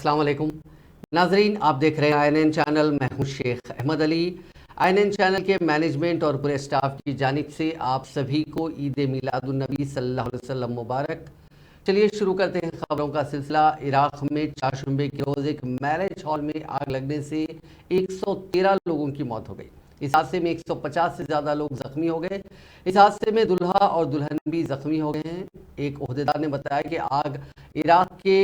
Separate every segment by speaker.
Speaker 1: अस्सलाम वालेकुम नाजरीन, आप देख रहे हैं INN चैनल। मैं हूं शेख अहमद अली। INN चैनल के मैनेजमेंट और पूरे स्टाफ की जानिब से आप सभी को ईद मिलादुन नबी सल्लल्लाहु अलैहि वसल्लम मुबारक। चलिए शुरू करते हैं खबरों का सिलसिला। इराक में चारशंबे के रोज़ एक मैरिज हॉल में आग लगने से 113 लोगों की मौत हो गई। इस हादसे में 150 से ज़्यादा लोग जख्मी हो गए। इस हादसे में दुल्हा और दुल्हन भी जख्मी हो गए हैं। एक ओहदेदार ने बताया कि आग इराक के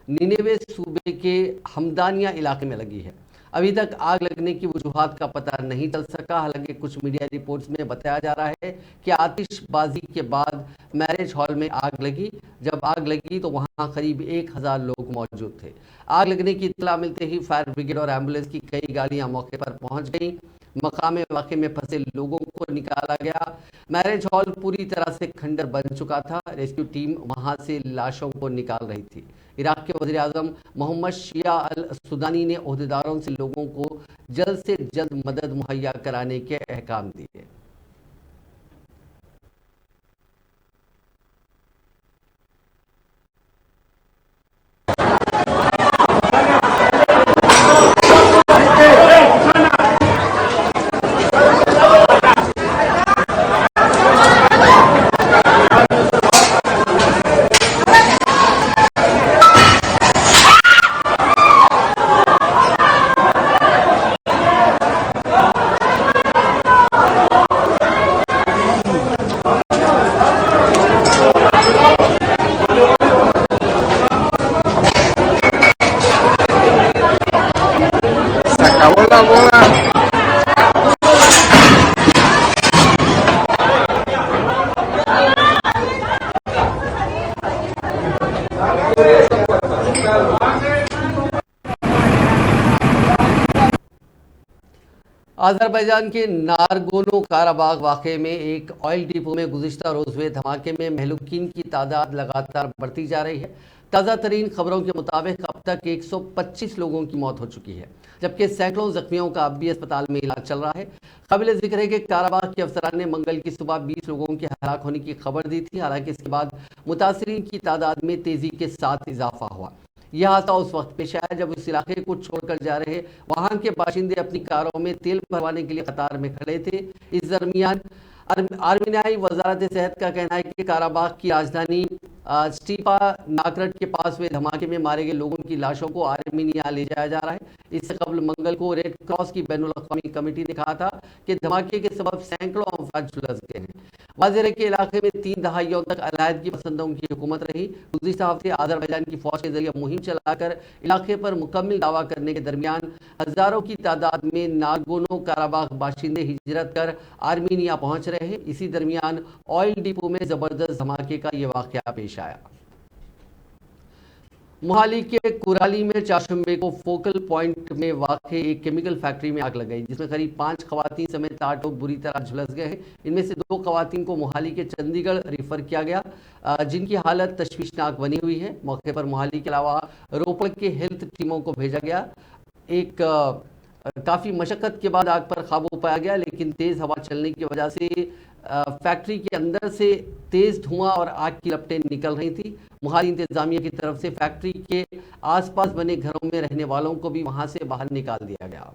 Speaker 1: निनेवे सूबे के हमदानिया इलाके में लगी है। अभी तक आग लगने की वजूहात का पता नहीं चल सका। हालांकि कुछ मीडिया रिपोर्ट्स में बताया जा रहा है कि आतिशबाजी के बाद मैरिज हॉल में आग लगी। जब आग लगी तो वहां करीब 1000 लोग मौजूद थे। आग लगने की इत्तला मिलते ही फायर ब्रिगेड और एम्बुलेंस की कई गाड़ियां मौके पर पहुंच गईं। मकाम वाक़े में फंसे लोगों को निकाला गया। मैरिज हॉल पूरी तरह से खंडर बन चुका था। रेस्क्यू टीम वहां से लाशों को निकाल रही थी। इराक के वज़ीर आज़म मोहम्मद शिया अल सुदानी ने ओहदेदारों से लोगों को जल्द से जल्द मदद मुहैया कराने के अहकाम दिए। अज़रबैजान के नारगोनो काराबाग वाक़े में एक ऑयल डिपो में गुज़िश्ता रोज़ हुए धमाके में महलूकीन की तादाद लगातार बढ़ती जा रही है। ताज़ा तरीन खबरों के मुताबिक अब तक 125 लोगों की मौत हो चुकी है, जबकि सैकड़ों जख्मियों का अब भी अस्पताल में इलाज चल रहा है। काबिल जिक्र है कि काराबाग के अफसरान ने मंगल की सुबह 20 लोगों के हलाक होने की खबर दी थी। हालांकि इसके बाद मुतासरीन की तादाद में तेज़ी के साथ इजाफा हुआ। यह हादसा उस वक्त पेश आया जब इस इलाके को छोड़कर जा रहे वहां के बाशिंदे अपनी कारों में तेल भरवाने के लिए कतार में खड़े थे। इस दरमियान आर्मीनियाई वजारत सेहत का कहना है कि काराबाग की राजधानी स्टीपा नाकरट के पास हुए धमाके में मारे गए लोगों की लाशों को आर्मीनिया ले जाया जा रहा है। इससे कबल मंगल को रेड क्रॉस की बैनुल अक़वामी कमेटी ने कहा था कि धमाके के सबब सैकड़ों अफराद झुलस गए हैं। वाज़ेह है कि इलाके में 3 दहाइयों तक अलहदगी पसंदों की हुकूमत रही। गुज़िश्ता हफ्ते आज़रबैजान की फौज के जरिए मुहिम चलाकर इलाके पर मुकम्मल दावा करने के दरमियान हज़ारों की तादाद में नागोनो काराबाग बाशिंदे हिजरत कर आर्मीनिया पहुंच रहे हैं। इसी दरमियान ऑयल डिपो में ज़बरदस्त धमाके का ये वाक़या पेश आया। मोहाली के कुराली में चारशंबे को फोकल पॉइंट में वाक़े एक केमिकल फैक्ट्री में आग लग गई, जिसमें करीब 5 खवातीन समेत 8 लोग बुरी तरह झुलस गए हैं। इनमें से 2 खवातीन को मोहाली के चंडीगढ़ रेफर किया गया, जिनकी हालत तशवीशनाक बनी हुई है। मौके पर मोहाली के अलावा रोपड़ के हेल्थ टीमों को भेजा गया। एक काफ़ी मशक्क़त के बाद आग पर काबू पाया गया, लेकिन तेज़ हवा चलने की वजह से फैक्ट्री के अंदर से तेज़ धुआं और आग की लपटें निकल रही थी। मोहाली इंतज़ामिया की तरफ से फैक्ट्री के आसपास बने घरों में रहने वालों को भी वहां से बाहर निकाल दिया गया।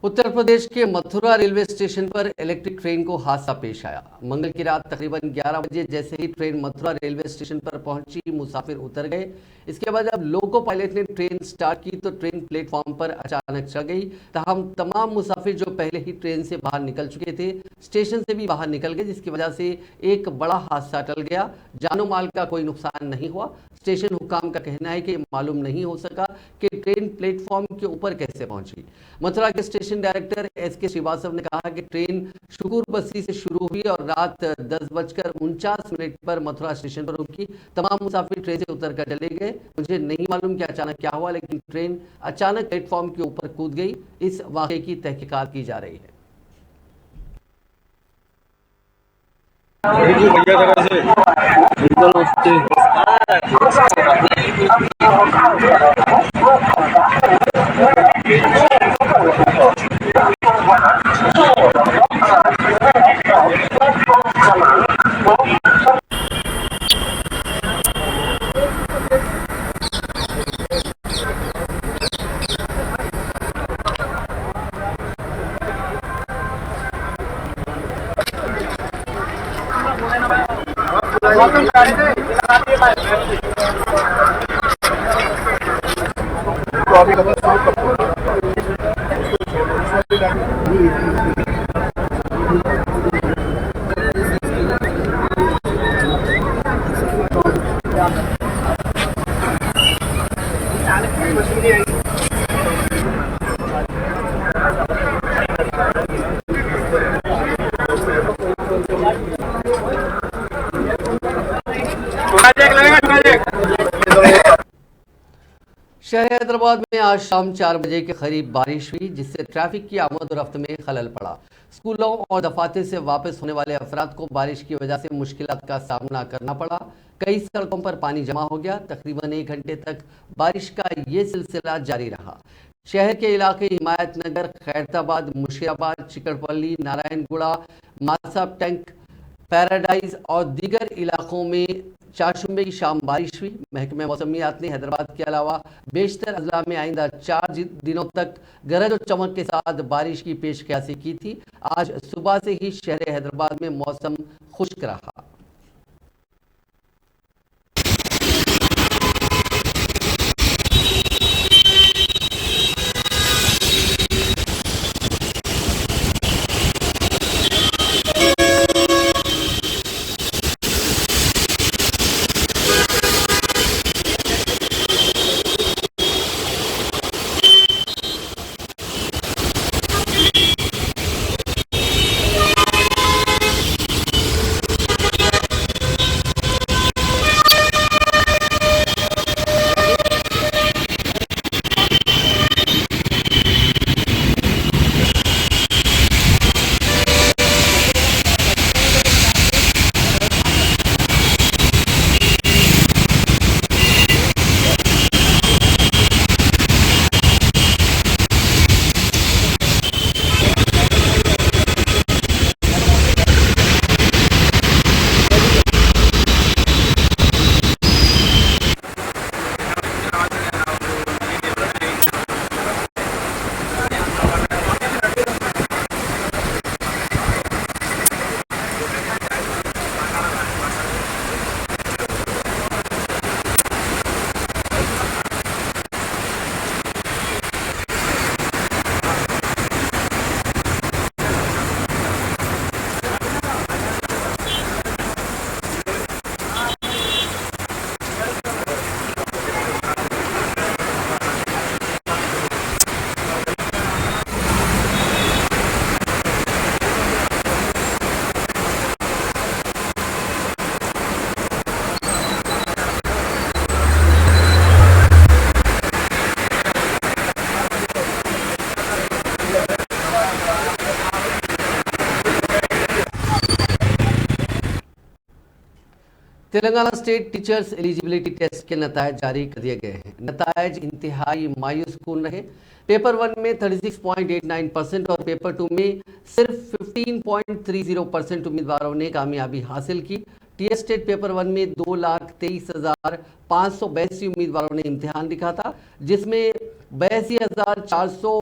Speaker 1: उत्तर प्रदेश के मथुरा रेलवे स्टेशन पर इलेक्ट्रिक ट्रेन को हादसा पेश आया। मंगल की रात तकरीबन 11 बजे जैसे ही ट्रेन मथुरा रेलवे स्टेशन पर पहुंची, मुसाफिर उतर गए। इसके बाद जब लोको पायलट ने ट्रेन स्टार्ट की तो ट्रेन प्लेटफॉर्म पर अचानक चल गई। तमाम तमाम मुसाफिर जो पहले ही ट्रेन से बाहर निकल चुके थे, स्टेशन से भी बाहर निकल गए, जिसकी वजह से एक बड़ा हादसा टल गया। जानो माल का कोई नुकसान नहीं हुआ। स्टेशन हुकाम का कहना है कि मालूम नहीं हो सका कि ट्रेन प्लेटफॉर्म के ऊपर कैसे पहुंची। मथुरा के स्टेशन डायरेक्टर एस.के. श्रीवास्तव ने कहा कि ट्रेन शुकुर बस्ती से शुरू हुई और रात 10:49 पर मथुरा स्टेशन पर रुकी। तमाम मुसाफिर ट्रेन से उतर कर चले गए। मुझे नहीं मालूम कि अचानक क्या हुआ, लेकिन ट्रेन अचानक प्लेटफॉर्म के ऊपर कूद गई। इस वाकये की तहकीकात की जा रही है। शहर हैदराबाद में आज शाम 4 बजे के करीब बारिश हुई, जिससे ट्रैफिक की आमद और रफ्त में खलल पड़ा। स्कूलों और दफातर से वापस होने वाले अफराद को बारिश की वजह से मुश्किलात का सामना करना पड़ा। कई सड़कों पर पानी जमा हो गया। तकरीबन 1 घंटे तक बारिश का ये सिलसिला जारी रहा। शहर के इलाके हिमायत नगर, खैरताबाद, मुशीराबाद, चिकड़पल्ली, नारायणगुड़ा, मासाब टैंक, पैराडाइज और दीगर इलाकों में चारशंबे की शाम बारिश हुई। महकमे मौसमियात ने हैदराबाद के अलावा बेशतर अजला में आइंदा 4 दिनों तक गरज और चमक के साथ बारिश की पेशकशी की थी। आज सुबह से ही शहर हैदराबाद में मौसम खुश्क रहा। Telangana state teachers eligibility test के नतायज जारी कर दिए गए हैं। नतायज इंतहाई मायूस कुन रहे। पेपर 1 में 36.89% और पेपर 2 में सिर्फ 15.30% उम्मीदवारों ने कामयाबी हासिल की। टीएस स्टेट पेपर 1 में 2,23,582 उम्मीदवारों ने इम्तिहान लिखा था, जिसमें 82,400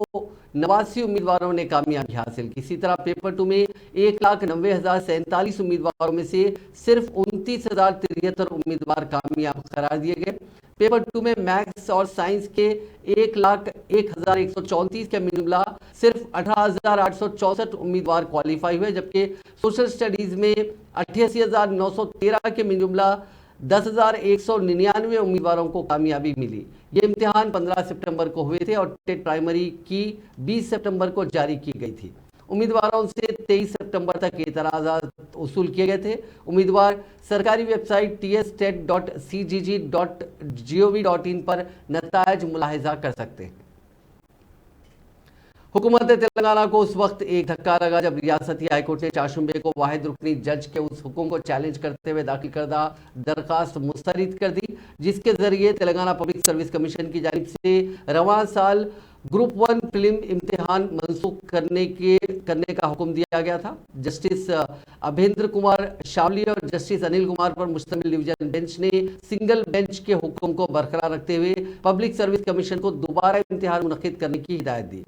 Speaker 1: 89 उम्मीदवारों ने कामयाबी हासिल की। इसी तरह पेपर 2 में 1,90,47 उम्मीदवारों में से सिर्फ 29,073 उम्मीदवार कामयाब करार दिए गए। पेपर 2 में मैथ्स और साइंस के 1,01,134 के मिला सिर्फ 18,864 उम्मीदवार क्वालिफाई हुए, जबकि सोशल स्टडीज में 88,913 के मिला 10,199 उम्मीदवारों को कामयाबी मिली। ये इम्तिहान 15 सितंबर को हुए थे और टेट प्राइमरी की 20 सितंबर को जारी की गई थी। उम्मीदवारों से 23 सितंबर तक एतराज़ात वसूल किए गए थे। उम्मीदवार सरकारी वेबसाइट ts.cgg.gov.in पर नतायज मुलाहिजा कर सकते हैं। हुकूमत तेलंगाना को उस वक्त एक धक्का लगा जब रियासती हाईकोर्ट ने चाशुम्बे को वाहिद रुकनी जज के उस हुक्म को चैलेंज करते हुए दाखिल करदा दरखास्त मुस्तरद कर दी, जिसके जरिए तेलंगाना पब्लिक सर्विस कमीशन की जानिब से रवां साल ग्रुप 1 फिल्म इम्तिहान मनसूख करने का हुक्म दिया गया था। जस्टिस अभेंद्र कुमार शावली और जस्टिस अनिल कुमार पर मुश्तमिल डिवीजन बेंच ने सिंगल बेंच के हुक्म को बरकरार रखते हुए पब्लिक सर्विस कमीशन को दोबारा इम्तिहान मुनक्किद करने की हिदायत दी।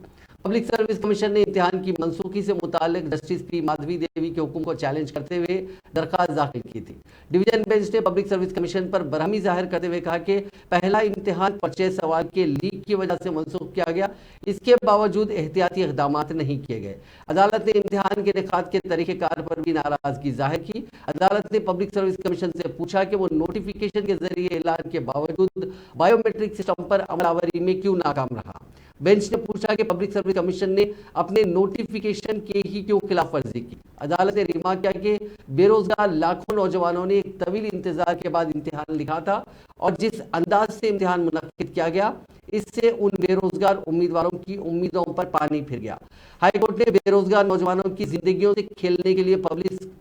Speaker 1: पब्लिक सर्विस कमीशन ने इम्तिहान की मनसूखी से मुतालिक जस्टिस पी माधवी देवी के हुक्म को चैलेंज करते हुए दरखास्त दाखिल की थी। डिवीजन बेंच ने पब्लिक सर्विस कमीशन पर बरहमी जाहिर करते हुए कहा कि पहला इम्तिहान पर्चे सवाल के लीक की वजह से मनसूख किया गया, इसके बावजूद एहतियाती इक़दाम नहीं किए गए। अदालत ने इम्तिहान के इनेकाद के तरीक़ेकार पर भी नाराजगी जाहिर की। अदालत ने पब्लिक सर्विस कमीशन से पूछा कि वो नोटिफिकेशन के जरिए ऐलान के बावजूद बायोमेट्रिक सिस्टम पर अमलावरी में क्यों नाकाम रहा। बेंच ने पूछा कि पब्लिक सर्विस कमीशन ने अपने नोटिफिकेशन की ही क्यों खिलाफ वर्जी की। अदालत ने रिमार्क किया कि बेरोजगार लाखों नौजवानों ने एक तवील इंतजार के बाद इम्तिहान लिखा था और जिस अंदाज से इम्तिहान मुनक्किद किया गया, इससे उन बेरोजगार उम्मीदवारों की उम्मीदों पर पानी फिर गया। हाईकोर्ट ने बेरोजगार नौजवानों की जिंदगियों से खेलने के लिए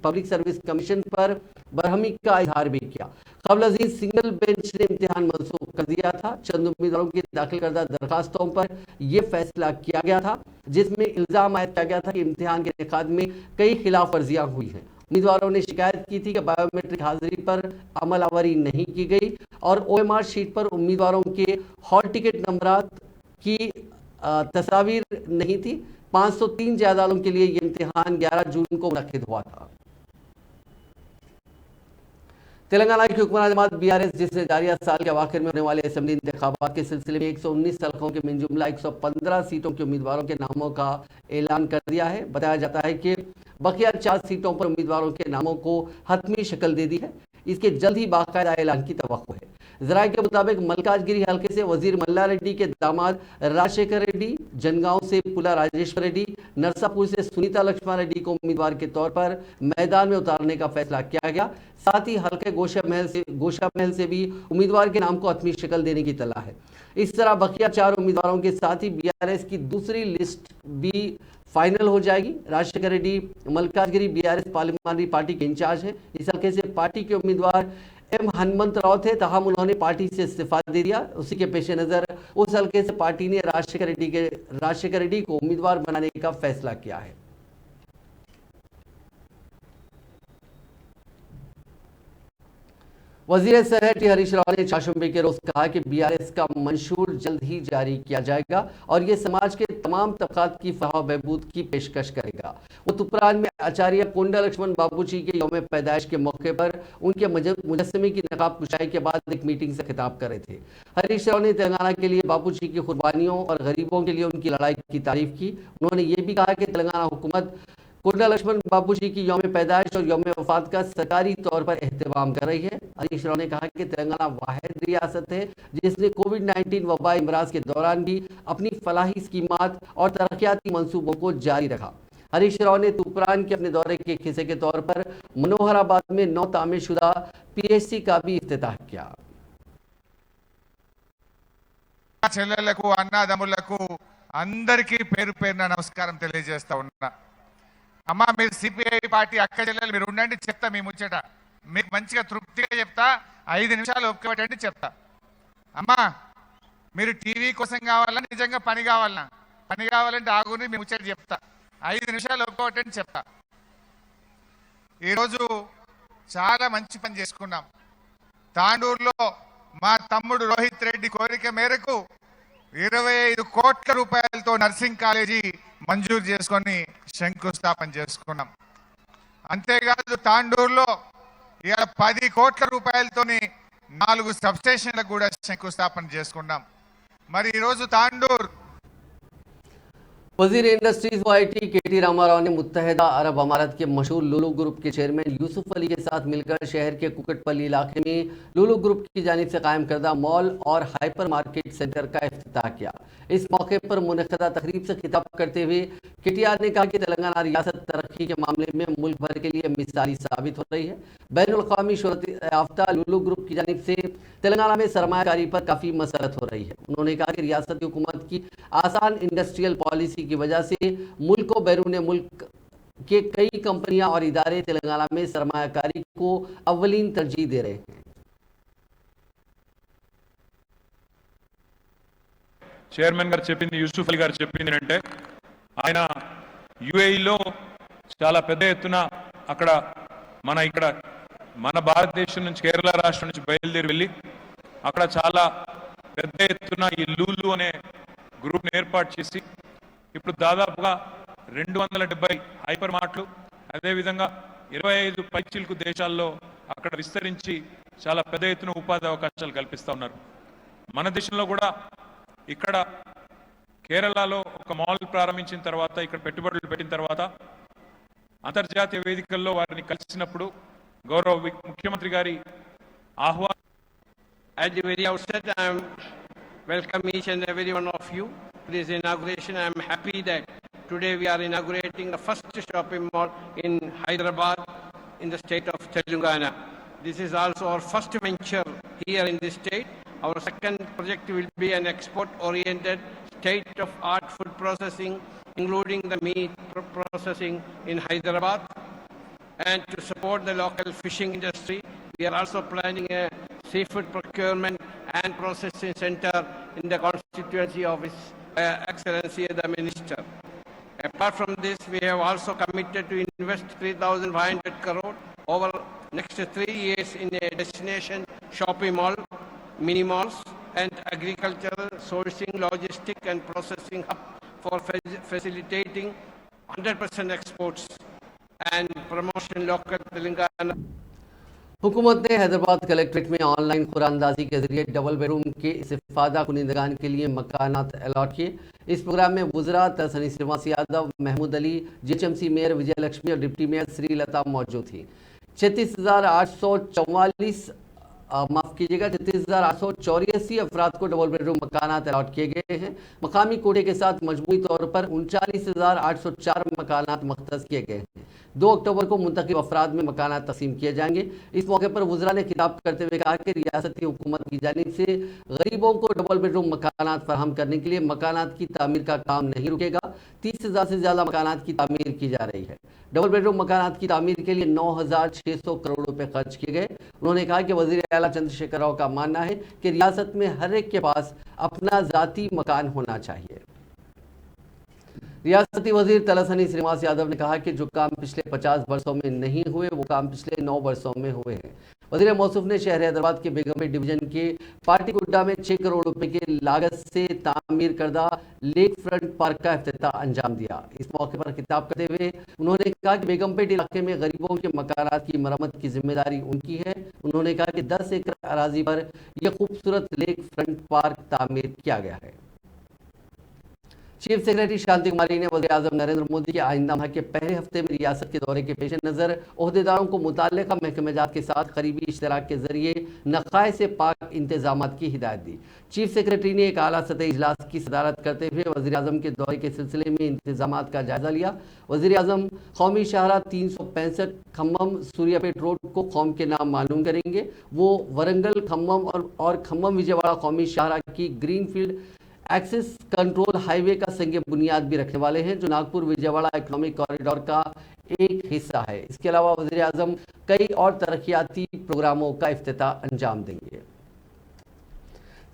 Speaker 1: पब्लिक सर्विस कमीशन पर बरहमी का इजहार भी किया। कबल अजीज सिंगल बेंच ने इम्तिहान मनसूख कर दिया था। चंद उम्मीदवारों की दाखिल करदा दरखास्तों पर यह फैसला किया गया था, जिसमें इल्जाम आयद किया गया था कि इम्तिहान के इनेकाद में कई खिलाफ वर्जियां हुई हैं। उम्मीदवारों ने शिकायत की थी कि बायोमेट्रिक हाजिरी पर अमलावरी नहीं की गई और OMR शीट पर उम्मीदवारों के हॉल टिकट नंबरात की तस्वीर नहीं थी। 503 जायदादों के लिए यह इम्तिहान 11 जून को मुनक्किद हुआ था। तेलंगाना की हुक्मरान जमात BRS, जिसने जारिया साल के आखिर में होने वाले असेंबली इंतखाबात के सिलसिले में 119 हल्कों के मिन जुमला 115 सीटों के उम्मीदवारों के नामों का ऐलान कर दिया है। बताया जाता है कि बकिया 4 सीटों पर उम्मीदवारों के नामों को हतमी शक्ल दे दी है। इसके जल्द ही बाकायदा ऐलान की तवक्को है। जराये के मुताबिक मल्काजगिरी हल्के से वजीर मल्ला रेड्डी के दामाद राजशेखर रेड्डी, जनगांव से पुला राजेश्वर रेड्डी, नरसापुर से सुनीता लक्ष्मण रेड्डी को उम्मीदवार के तौर पर मैदान में उतारने का फैसला किया गया। साथ ही हल्के गोशा महल से भी उम्मीदवार के नाम को हतमी शक्ल देने की तला है। इस तरह बकिया 4 उम्मीदवारों के साथ ही BRS की दूसरी लिस्ट भी फाइनल हो जाएगी। Rajasekhar Reddy Malkajgiri BRS parliamentary party के इंचार्ज है। इस हल्के से पार्टी के उम्मीदवार M हनुमंत राव थे, ताहम उन्होंने पार्टी से इस्तीफा दे दिया। उसी के पेश नज़र उस हल्के से पार्टी ने राजशेखर रेड्डी को उम्मीदवार बनाने का फैसला किया है। वजीर सेहत हरीश राव ने चाशुम्बे के रोज कहा कि BRS का मंशूर जल्द ही जारी किया जाएगा और ये समाज के तमाम तबकात की फलाह बहबूद की पेशकश करेगा। वो तुपरान में आचार्य कोंडा लक्ष्मण बाबूजी के यौम पैदाइश के मौके पर उनके मुजस्समे की नकाब कुशाई के बाद एक मीटिंग से खिताब कर रहे थे। हरीश राव ने तेलंगाना के लिए बाबूजी की कुर्बानियों और गरीबों के लिए उनकी लड़ाई की तारीफ की। उन्होंने ये भी कहा कि तेलंगाना हुकूमत कोंडा लक्ष्मण बाबूजी की यौम पैदाइश और यौम वफात का सरकारी तौर पर एहतमाम कर रही है। हरीश राव ने कहा कि तेलंगाना वाहिद रियासत है जिसने कोविड-19 वबाई इमराज के दौरान भी अपनी फलाही स्कीमात और तरक्याती मंसूबों को जारी रखा। हरीश राव ने तुपरान के अपने दौरे के हिस्से के तौर पर मनोहराबाद में 9 तामीर शुदा PHC का भी इफ्तिताह किया।
Speaker 2: చెల్లెలకు అన్నదమ్ములకు అందరికీ పేరు పేరున నమస్కారం తెలియజేస్తా ఉన్నా। అమ్మ మీరు CPI పార్టీ అక్క చెల్లెలు మీరు ఉండండి, చెప్తా మీ ముచ్చట మీకు మంచిగా తృప్తిగా చెప్తా। 5 నిమిషాలు ఓపిక పట్టండి చెప్తా। అమ్మా మీరు టీవీ కోసం కావాలా నిజంగా పని కావాలన్నా? పని కావాలంటే ఆగుని మీ ముచ్చట చెప్తా। 5 నిమిషాలు ఓపిక పట్టండి చెప్తా। ఈరోజు చాలా మంచి పని చేసుకున్నాం। తాండూరులో మా తమ్ముడు రోహిత్ రెడ్డి కోరిక మేరకు 25 కోట్ల రూపాయలతో నర్సింగ్ కాలేజీ మంజూరు చేసుకొని శంకుస్థాపన చేసుకున్నాం. అంతేకాదు తాండూరులో ఇవాళ 10 కోట్ల రూపాయలతోని 4 సబ్స్టేషన్లకు కూడా శంకుస్థాపన చేసుకున్నాం. మరి ఈరోజు తాండూరు
Speaker 1: वजीर इंडस्ट्रीज व IT KT रामाराव ने मुत्तहदा अरब अमारात के मशहूर लुलु ग्रुप के चेयरमैन यूसुफ अली के साथ मिलकर शहर के कुकटपल्ली इलाके में लुलु ग्रुप की जानिब से कायम करदा मॉल और हाइपर मार्केट सेंटर का इफ्तिताह किया। इस मौके पर मुनक़दा तकरीब से खिताब करते हुए KTR ने कहा कि तेलंगाना रियासत तरक्की के मामले में मुल्क भर के लिए मिसाली साबित हो रही है। बैनुल अक़वामी शोहरत याफ्ता लुलु ग्रुप की जानिब से तेलंगाना में सरमायाकारी पर काफ़ी मसरत हो रही है। उन्होंने कहा कि रियासत की हुकूमत की आसान इंडस्ट्रियल पॉलिसी की वजह से मुल्क और बैरून मुल्क के कई कंपनियां और इदारे तेलंगाना में सरमायाकारी को अव्वलीन तरजीह दे रहे हैं।
Speaker 3: చైర్మన్ గారు చెప్పింది యూసుఫ్ అలీ గారు చెప్పింది అంటే ఆయన యుఏఈలో చాలా పెద్ద ఎత్తున అక్కడ మన భారతదేశం నుంచి కేరళ రాష్ట్రం నుంచి బయలుదేరి వెళ్ళి అక్కడ చాలా పెద్ద ఎత్తున ఈ లూలు అనే గ్రూప్ని ఏర్పాటు చేసి ఇప్పుడు దాదాపుగా 270 హైపర్ మార్ట్లు అదేవిధంగా 25 పైచిల్కు దేశాల్లో అక్కడ విస్తరించి చాలా పెద్ద ఎత్తున ఉపాధి అవకాశాలు కల్పిస్తూ ఉన్నారు. మన దేశంలో కూడా ఇక్కడ కేరళలో ఒక మాల్ ప్రారంభించిన తర్వాత ఇక్కడ పెట్టుబడులు పెట్టిన తర్వాత అంతర్జాతీయ వేదికల్లో వారిని కలిసినప్పుడు గౌరవ ముఖ్యమంత్రి గారి ఆహ్వానం.
Speaker 4: At the very outset, I welcome each and every one of you to this inauguration. I am happy that today we are inaugurating the first shopping mall in Hyderabad in the state of Telangana. This is also our first venture here in this state. Our second project will be an export-oriented state-of-art food processing, including the meat processing in Hyderabad. And to support the local fishing industry, we are also planning a seafood procurement and processing center in the constituency of His Excellency the Minister. Apart from this, we have also committed to invest 3,500 crore over next 3 years in a destination shopping mall, mini malls, and agricultural sourcing, logistic and processing hub for facilitating 100% exports and promotion local Telangana.
Speaker 1: हुकूमत ने Hyderabad collectorate में online खुरानंदाजी के जरिए double bedroom के इस्तिफादा कुनिंदगान के लिए मकानात allot किए। इस प्रोग्राम में वुज़रा तहसीन श्रीनिवास यादव, महमूद अली, GHMC मेयर विजय लक्ष्मी और डिप्टी मेयर श्रीलता मौजूद थी। 36,884 अफराद को डबल बेडरूम मकानात अलॉट किए गए हैं। मकामी कोटे के साथ मजमूई तौर पर 39,804 मकानात मख्तस किए गए हैं। 2 अक्टूबर को मुंतखब अफराद में मकानात तकसीम किए जाएंगे। इस मौके पर वुज़रा ने खिताब करते हुए कहा कि रियासती हुकूमत की जानिब से गरीबों को डबल बेडरूम मकानात फराहम करने के लिए मकानात की तामीर का काम नहीं रुकेगा। 30,000 से ज़्यादा मकानात की तामीर की जा रही है। डबल बेडरूम मकानात की तामीर के लिए 9,600 करोड़ रुपए खर्च किए गए। उन्होंने कहा कि वज़ीर आला चंद्रशेखर राव का मानना है कि रियासत में हर एक के पास अपना ज़ाती मकान होना चाहिए। रियासती वजीर तहसीन श्रीनिवास यादव ने कहा कि जो काम पिछले 50 वर्षों में नहीं हुए वो काम पिछले 9 वर्षों में हुए हैं। वजीर मौसूफ ने शहर हैदराबाद के बेगमपेट डिवीजन के पार्टी गुड्डा में 6 करोड़ रुपए की लागत से तामीर करदा लेक फ्रंट पार्क का इफ्तिताह अंजाम दिया। इस मौके पर खिताब करते हुए उन्होंने कहा कि बेगमपेट इलाके में गरीबों के मकानात की मरम्मत की जिम्मेदारी उनकी है। उन्होंने कहा कि 10 एकड़ अराजी पर यह खूबसूरत लेक फ्रंट पार्क तामीर किया गया है। चीफ सेक्रेटरी शांति कुमारी ने वज़ीर आज़म नरेंद्र मोदी के आइंदा माह के पहले हफ्ते में रियासत के दौरे के पेश नज़र ओहदेदारों को मुताल्लिक़ा महकमेजात के साथ करीबी इश्तराक के जरिए नक़ाए से पाक इंतजामात की हिदायत दी। चीफ सेक्रेटरी ने एक आला सतही इजलास की सदारत करते हुए वज़ीर आज़म के दौरे के सिलसिले में इंतजामात का जायजा लिया। वज़ीर आज़म कौमी शाहरा 365 खम्मम सूर्यापेट रोड को कौम के नाम मालूम करेंगे। वो वरंगल खम्मम और खम्मम विजयवाड़ा कौमी शाहरा की ग्रीनफील्ड एक्सेस कंट्रोल हाईवे का संग बुनियाद भी रखने वाले हैं, जो नागपुर विजयवाड़ा इकोनॉमिक कॉरिडोर का एक हिस्सा है। इसके अलावा वज़ीर आज़म कई और तरक्याती प्रोग्रामों का इफ्तिताह अंजाम देंगे।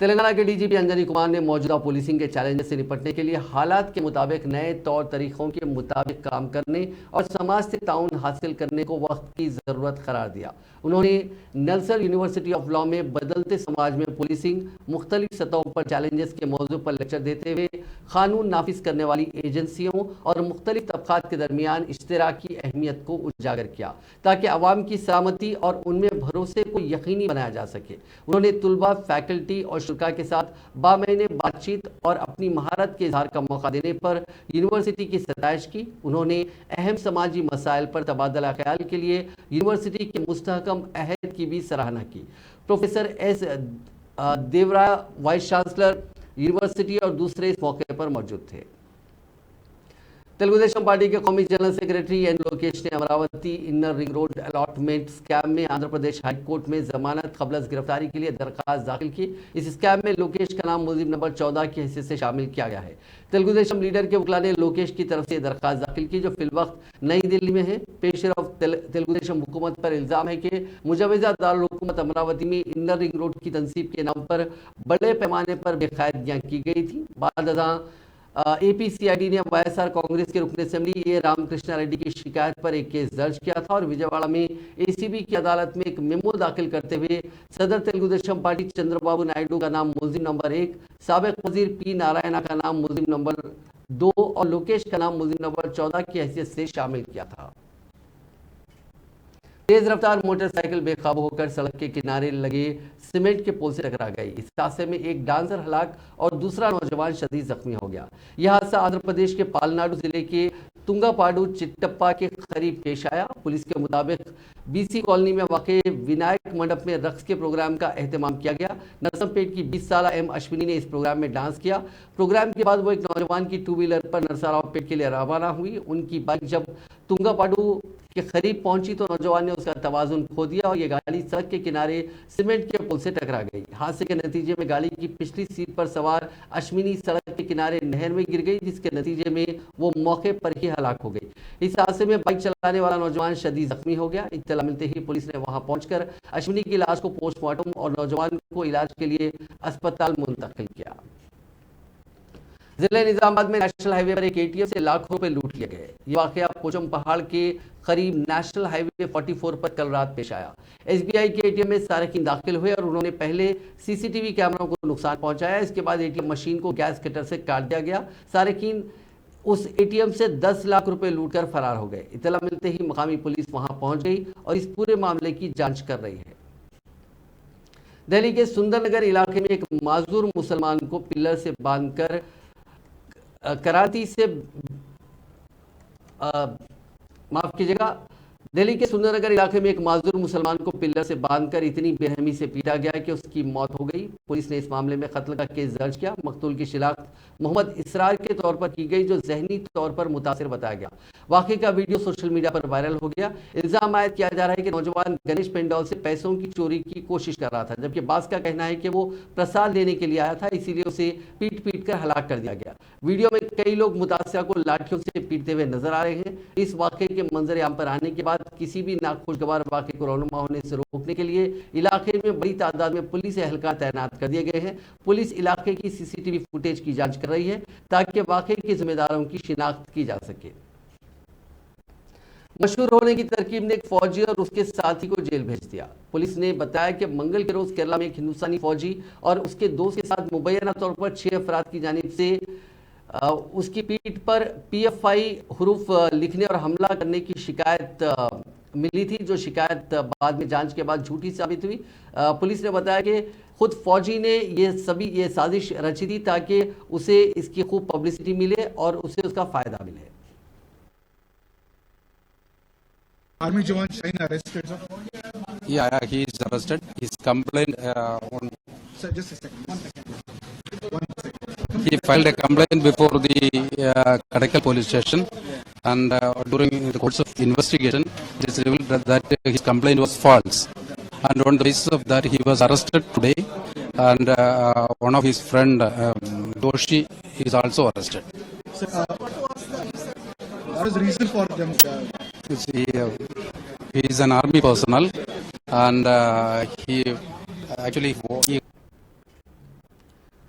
Speaker 1: तेलंगाना के डीजीपी अंजनी कुमार ने मौजूदा पुलिसिंग के चैलेंजेस से निपटने के लिए हालात के मुताबिक नए तौर तरीकों के मुताबिक काम करने और समाज से ताउन हासिल करने को वक्त की ज़रूरत करार दिया। उन्होंने नेल्सन यूनिवर्सिटी ऑफ लॉ में बदलते समाज में पुलिसिंग मुख्तलिफ सतहों पर चैलेंजेस के मौजू पर लेक्चर देते हुए कानून नाफिज करने वाली एजेंसियों और मुख्तलिफ तबकात के दरमियान इश्तराक की अहमियत को उजागर किया ताकि अवाम की सलामती और उनमें भरोसे को यकीनी बनाया जा सके। उन्होंने तुलबा, फैकल्टी और शुरा के साथ बामहीने बातचीत और अपनी महारत के इजहार का मौका देने पर यूनिवर्सिटी की सताइश की। उन्होंने अहम समाजी मसाइल पर तबादला ख्याल के लिए यूनिवर्सिटी के मुस्तहकम अहद की भी सराहना की। प्रोफेसर एस देवरा, वाइस चांसलर यूनिवर्सिटी और दूसरे इस मौके पर मौजूद थे। तेलुगुदेशम पार्टी के कौमी जनरल सेक्रेटरी एन लोकेश ने Amravati inner ring road allotment scam में आंध्र प्रदेश हाई कोर्ट में जमानत कबल गिरफ्तारी के लिए दरखास्त दाखिल की। इस स्कैम में लोकेश का नाम मुलजिम नंबर 14 की हैसियत से शामिल किया गया है। तेलुगुदेशम लीडर के वकील ने लोकेश की तरफ से दरखास्त दाखिल की, जो फिलवक्त नई दिल्ली में है। पेशरफ तेलुगुदेशम हुकूमत पर इल्जाम है कि मुजवजा दारुल हुकूमत अमरावती में इनर रिंग रोड की तनसीब के नाम पर बड़े पैमाने पर बेकायदगियाँ की गई थी। बाद APCID ने YSR कांग्रेस के रुकन असेंबली ए रामकृष्णा रेड्डी की शिकायत पर एक केस दर्ज किया था और विजयवाड़ा में ACB की अदालत में एक मेमो दाखिल करते हुए सदर तेलुगुदेशम पार्टी चंद्रबाबू नायडू का नाम मुलजिम नंबर 1, साबिक वजीर P नारायणा का नाम मुलजिम नंबर 2 और लोकेश का नाम मुलजिम नंबर 14 की हैसियत से शामिल किया था। तेज रफ्तार मोटरसाइकिल बेकाबू होकर सड़क के किनारे लगे सीमेंट के पोल से टकरा गई। इस हादसे में एक डांसर हलाक और दूसरा नौजवान शदीद जख्मी हो गया। यह हादसा आंध्र प्रदेश के पालनाडु जिले के तुंगापाडु चिट्टप्पा के करीब पेश आया। पुलिस के मुताबिक BC कॉलोनी में वाक़े विनायक मंडप में रक्स के प्रोग्राम का एहतमाम किया गया। नरसमपेट की 20 साला M अश्विनी ने इस प्रोग्राम में डांस किया। प्रोग्राम के बाद वो एक नौजवान की 2 व्हीलर पर नरसरावपेट के लिए रवाना हुई। उनकी बाइक जब तुंगापाडु के करीब पहुंची तो नौजवान ने उसका तवाजुन खो दिया और ये गाड़ी सड़क के किनारे सीमेंट के पुल से टकरा गई। हादसे के नतीजे में गाड़ी की पिछली सीट पर सवार अश्विनी सड़क के किनारे नहर में गिर गई, जिसके नतीजे में वो मौके पर ही हलाक हो गई। इस हादसे में बाइक चलाने वाला नौजवान शदीद जख्मी हो गया। इत्तला मिलते ही पुलिस ने वहां पहुंचकर अश्विनी की लाश को पोस्टमार्टम और नौजवान को इलाज के लिए अस्पताल मुंतकिल किया। जिले निजामाबाद में नेशनल हाईवे पर एक ATM से लाखों रुपए लूट लिए गए। ये वाकया पोचम पहाड़ के करीब नेशनल हाईवे 44 पर कल रात पेश आया। SBI के ATM में सार्किन दाखिल हुए और उन्होंने पहले CCTV कैमरों को नुकसान पहुंचाया। इसके बाद ATM मशीन को गैस कटर से काट दिया गया। सार्किन उस ATM से 10 लाख रुपए लूटकर फरार हो गए। इत्तला मिलते ही मकामी पुलिस वहां पहुंच गई और इस पूरे मामले की जांच कर रही है। दिल्ली के सुंदरनगर इलाके में एक माजूर मुसलमान को पिलर से बांधकर कराची से माफ कीजिएगा, दिल्ली के सुंदरनगर इलाके में एक माजूर मुसलमान को पिलर से बांधकर इतनी बेरहमी से पीटा गया कि उसकी मौत हो गई। पुलिस ने इस मामले में कत्ल का केस दर्ज किया। मकतूल की शिनाख्त मोहम्मद इसरार के तौर पर की गई, जो जहनी तौर पर मुतासिर बताया गया। वाकई का वीडियो सोशल मीडिया पर वायरल हो गया। इल्जाम आयद किया जा रहा है कि नौजवान गणेश पेंडॉल से पैसों की चोरी की कोशिश कर रहा था, जबकि बास का कहना है कि वो प्रसाद लेने के लिए आया था, इसीलिए उसे पीट पीट कर हलाक कर दिया गया। वीडियो में कई लोग मुतासिरा को लाठियों से पीटते हुए नजर आ रहे हैं। इस वाकये के मंजर आम पर आने के बाद किसी भी नाखुशगवार वाकये को रौनुमा होने से रोकने के लिए इलाके में बड़ी तादाद में पुलिस एहलकार तैनात कर दिए गए हैं। पुलिस इलाके की CCTV फुटेज की जांच कर रही है ताकि वाकये के जिम्मेदारों की शिनाख्त की जा सके। मशहूर होने की तरकीब ने एक फौजी और उसके साथी को जेल भेज दिया। पुलिस ने बताया कि मंगल के रोज केरला में एक हिंदुस्तानी फौजी और उसके दोस्त के साथ मुबैना तौर पर 6 अफराद की जानिब से उसकी पीठ पर PFI हरूफ लिखने और हमला करने की शिकायत मिली थी, जो शिकायत बाद में जांच के बाद झूठी साबित हुई। पुलिस ने बताया कि खुद फौजी ने ये साजिश रची थी ताकि उसे इसकी खूब पब्लिसिटी मिले और उसे उसका फायदा मिले।
Speaker 5: Army Jawan Shine arrested, sir?
Speaker 6: Yeah, he is arrested. His complaint
Speaker 5: Sir, just a second. 1 second. 1 second.
Speaker 6: he filed a complaint before the Kadakal police station, and during the course of investigation, it is revealed that his complaint was false. And on the basis of that, he was arrested today, and one of his friend Doshi is also arrested.
Speaker 5: Sir, what is the reason for them?
Speaker 6: You see, he is an army personnel, and he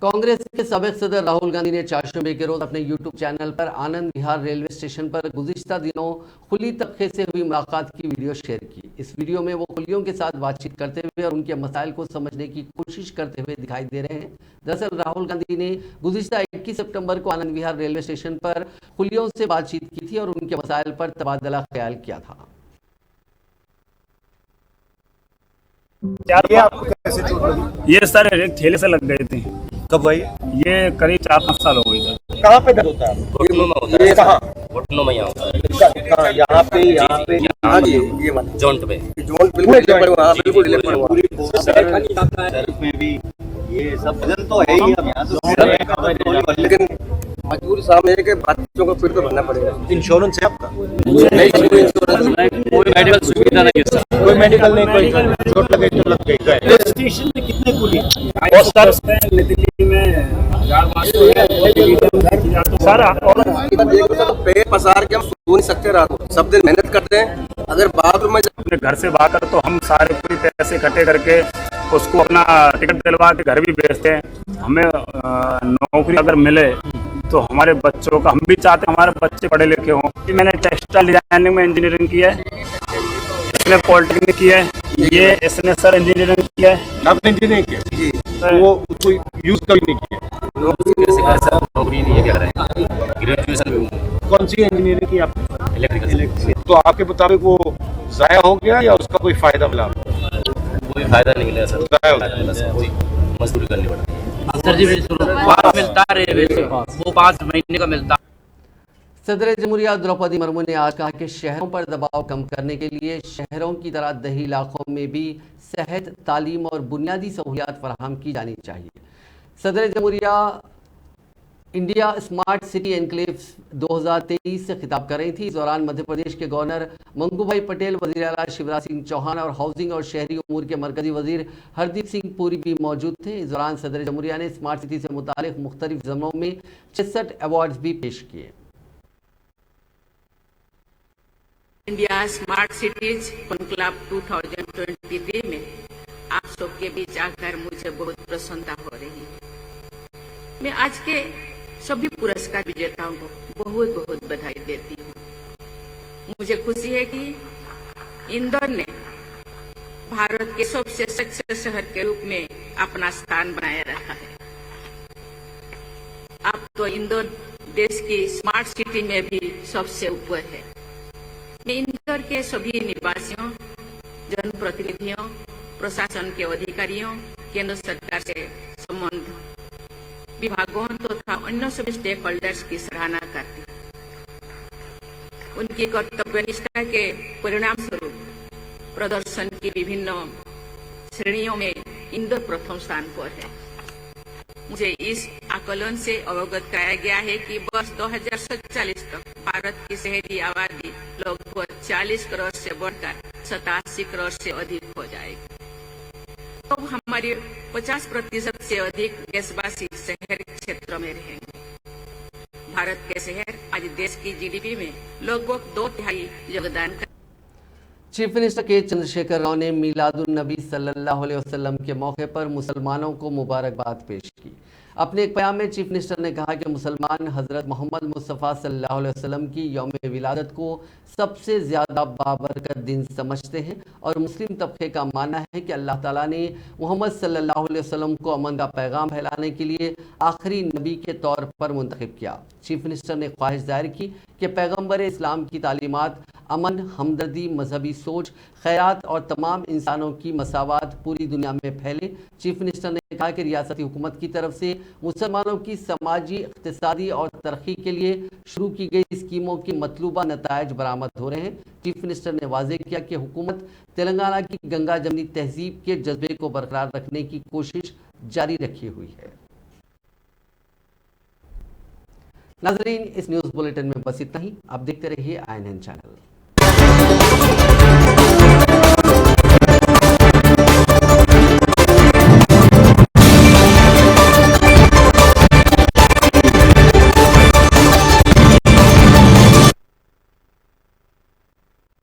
Speaker 1: Congress के साबिक सदर राहुल गांधी ने चारशंबे के रोज अपने YouTube channel पर Anand Vihar railway station पर गुज़िश्ता दिनों कुली तबके से हुई मुलाकात की वीडियो शेयर की। इस वीडियो में वो कुलियों के साथ बातचीत करते हुए और उनके मसाइल को समझने की कोशिश करते हुए दिखाई दे रहे हैं। दरअसल राहुल गांधी ने गुज़िश्ता 21 सितंबर को आनंद विहार रेलवे स्टेशन पर कुलियों से बातचीत की थी और उनके मसाइल पर तबादला ख्याल किया था।
Speaker 7: ये आपको कैसे चोट लगी? ये सर एक ठेले से लग गए थे।
Speaker 5: कब भाई?
Speaker 7: ये करीब 4-5 साल हो गए सर।
Speaker 5: कहाँ पे दर्द होता है? ये कहाँ?
Speaker 8: घुटनों में यहाँ होता है।
Speaker 5: कहाँ? यहाँ पे हाँ जी, ये वाला
Speaker 8: जॉइंट पे
Speaker 5: जोन बिल्कुल हिले पड़े, हाँ बिल्कुल हिले पड़े।
Speaker 8: सर में भी ये सब वजन तो है ही। अब यहाँ तो
Speaker 5: लेकिन मजबूरी सामने है कि बच्चों को फिर तो भरना पड़ेगा। इंश्योरेंस है आपका?
Speaker 8: नहीं, कोई मेडिकल सुविधा नहीं है सर।
Speaker 5: कोई मेडिकल नहीं, कोई चोट लगे तो लग गई।
Speaker 7: स्टेशन में कितने कुली? और सर दिल्ली में सर
Speaker 5: और पेट पसार के हम सो नहीं सकते रात को, सब दिन मेहनत करते हैं। अगर बाथरूम में
Speaker 7: अपने घर से भागकर तो हम सारे पूरी पैसे इकट्ठे करके उसको अपना टिकट दिलवा के घर भी भेजते हैं। हमें नौकरी अगर मिले तो हमारे बच्चों का, हम भी चाहते हैं हमारे बच्चे पढ़े लिखे हों। मैंने टेक्सटाइल डिजाइनिंग में इंजीनियरिंग की है, इसने पॉलिटेक्निक की है, ये इसने सर इंजीनियरिंग किया है।
Speaker 5: आपने इंजीनियरिंग किया जी, वो उसको यूज कभी नहीं किया।
Speaker 8: नौकरी नहीं है, क्या करें? ग्रेजुएशन में
Speaker 5: कौन सी इंजीनियरिंग की आपने?
Speaker 8: इलेक्ट्रिकल।
Speaker 5: तो आपके मुताबिक वो जाया हो गया या उसका कोई फायदा मिला?
Speaker 8: कोई फायदा नहीं मिला सर। कोई मजदूरी करनी पड़ती है।
Speaker 9: सर जी पास मिलता है, वो 5 महीने का मिलता।
Speaker 1: सदर जमहूरिया द्रौपदी मुर्मू ने आज कहा कि शहरों पर दबाव कम करने के लिए शहरों की तरह दही इलाकों में भी सेहत, तालीम और बुनियादी सहूलियात फराहम की जानी चाहिए। सदर जमहूरिया इंडिया स्मार्ट सिटी एनक्लेव्स 2023 से खिताब कर रही थी। इस दौरान मध्य प्रदेश के गवर्नर मंगूभाई पटेल, वज़ीर आला शिवराज सिंह चौहान और हाउसिंग और शहरी उमूर के मरकजी वजीर हरदीप सिंह पुरी भी मौजूद थे। इस दौरान सदर जमहूरिया ने स्मार्ट सिटी से मुतालिक मुख्तलिफ ज़मरों में 66 अवार्ड्स भी पेश किए।
Speaker 10: इंडिया स्मार्ट सिटीज कॉन्क्लेव 2023 में आप सबके बीच आकर मुझे बहुत प्रसन्नता हो रही है। मैं आज के सभी पुरस्कार विजेताओं को बहुत बहुत बधाई देती हूँ। मुझे खुशी है कि इंदौर ने भारत के सबसे स्वच्छ शहर के रूप में अपना स्थान बनाए रखा है। अब तो इंदौर देश की स्मार्ट सिटी में भी सबसे ऊपर है। मैं इंदौर के सभी निवासियों, जनप्रतिनिधियों, प्रशासन के अधिकारियों, केंद्र सरकार से संबंध विभागों तथा अन्य सभी स्टेक होल्डर्स की सराहना करती हूँ। उनकी कर्तव्यनिष्ठा के परिणाम स्वरूप प्रदर्शन की विभिन्न श्रेणियों में इंदौर प्रथम स्थान पर है। मुझे इस आकलन से अवगत कराया गया है कि वर्ष 2047 तक भारत की शहरी आबादी लगभग 40 करोड़ से बढ़कर 87 करोड़ से अधिक हो जाएगी। तो हमारे 50% से अधिक देशवासी शहर क्षेत्र में रहेंगे। भारत के शहर आज देश की जीडीपी में लगभग 2/3 योगदान कर।
Speaker 1: चीफ मिनिस्टर के चंद्रशेखर राव ने मीलादुन नबी सल्लल्लाहु अलैहि वसल्लम के मौके पर मुसलमानों को मुबारकबाद पेश की। अपने एक बयान में चीफ मिनिस्टर ने कहा कि मुसलमान हज़रत मोहम्मद मुस्तफ़ा सल्लल्लाहु अलैहि वसल्लम की यौम विलादत को सबसे ज़्यादा बाबरकत दिन समझते हैं और मुस्लिम तबके का मानना है कि अल्लाह ताला ने मोहम्मद सल्लल्लाहु अलैहि वसल्लम को अमन का पैगाम फैलाने के लिए आखिरी नबी के तौर पर मुंतखब किया। चीफ मिनिस्टर ने ख्वाहिश जाहिर की कि पैगम्बर इस्लाम की तालीमात अमन, हमदर्दी, मजहबी सोच, खैरात और तमाम इंसानों की मसावत पूरी दुनिया में फैले। चीफ मिनिस्टर ने कहा कि रियासती हुकूमत की तरफ से मुसलमानों की समाजी, इक़्तिसादी और तरक्की के लिए शुरू की गई स्कीमों के मतलूबा नतायज बरामद हो रहे हैं। चीफ मिनिस्टर ने वाज़ेह किया कि हुकूमत तेलंगाना की गंगा जमनी तहजीब के जज्बे को बरकरार रखने की कोशिश जारी रखी हुई है। नाज़रीन, इस न्यूज़ बुलेटिन में बस इतना ही। आप देखते रहिए INN चैनल।